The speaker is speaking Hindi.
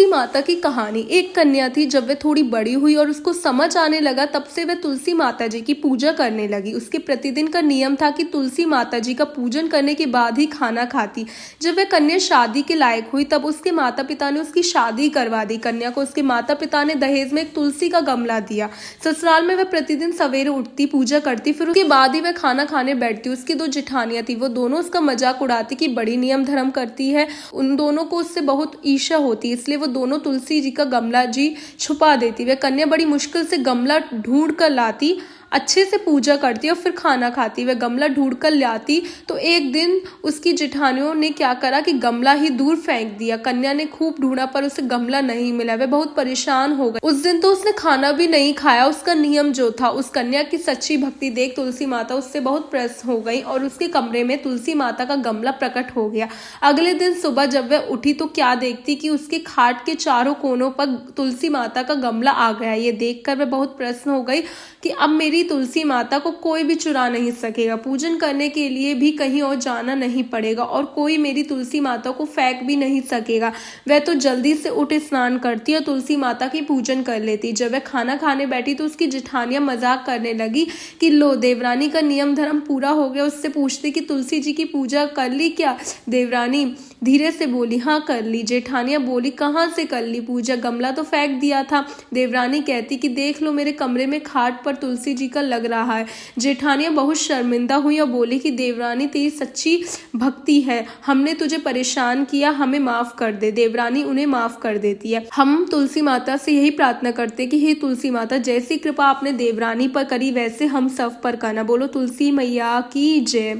माता की कहानी। एक कन्या थी, जब वह थोड़ी बड़ी हुई और उसको समझ आने लगा, तब से वह तुलसी माता जी की पूजा करने लगी। उसके प्रतिदिन का नियम था कि तुलसी माता जी का पूजन करने के बाद ही खाना खाती। जब वह कन्या शादी के लायक हुई, तब उसके माता पिता ने उसकी शादी करवा दी। कन्या को उसके माता पिता ने दहेज में एक तुलसी का गमला दिया। ससुराल में वह प्रतिदिन सवेरे उठती, पूजा करती, फिर उसके बाद ही वह खाना खाने बैठती। उसकी दो जेठानियां थी, वो दोनों उसका मजाक उड़ाती कि बड़ी नियम धर्म करती है। उन दोनों को उससे बहुत ईर्ष्या होती, इसलिए वो दोनों तुलसी जी का गमला जी छुपा देती। वह कन्या बड़ी मुश्किल से गमला ढूंढ कर लाती, अच्छे से पूजा करती और फिर खाना खाती। वह गमला ढूंढ कर लाती तो एक दिन उसकी जेठानियों ने क्या करा कि गमला ही दूर फेंक दिया। कन्या ने खूब ढूंढा पर उसे गमला नहीं मिला। वह बहुत परेशान हो गई। उस दिन तो उसने खाना भी नहीं खाया। उसका नियम जो था, उस कन्या की सच्ची भक्ति देख तुलसी माता उससे बहुत प्रसन्न हो गई और उसके कमरे में तुलसी माता का गमला प्रकट हो गया। अगले दिन सुबह जब वह उठी तो क्या देखती कि उसके खाट के चारों कोनों पर तुलसी माता का गमला आ गया। ये देखकर वह बहुत प्रसन्न हो गई कि अब मेरी तुलसी माता को कोई भी चुरा नहीं सकेगा। पूजन करने के लिए भी कहीं और जाना नहीं पड़ेगा और कोई मेरी तुलसी माता को फेंक भी नहीं सकेगा। वह तो जल्दी से उठ स्नान करती और तुलसी माता की पूजन कर लेती। जब वह खाना खाने बैठी तो उसकी जेठानियां मजाक करने लगी कि लो, देवरानी का नियम धर्म पूरा हो गया। उससे पूछती कि तुलसी जी की पूजा कर ली क्या? देवरानी धीरे से बोली, हाँ कर ली। जेठानियां बोली, कहाँ से कर ली पूजा? गमला तो फेंक दिया था। देवरानी कहती कि देख लो, मेरे कमरे में खाट पर तुलसी जी का लग रहा है। जेठानियां बहुत शर्मिंदा हुई और बोली कि देवरानी तेरी सच्ची भक्ति है, हमने तुझे परेशान किया, हमें माफ कर दे। देवरानी उन्हें माफ कर देती है। हम तुलसी माता से यही प्रार्थना करते कि हे तुलसी माता, जैसी कृपा आपने देवरानी पर करी वैसे हम सब पर करना। बोलो तुलसी मैया की जय।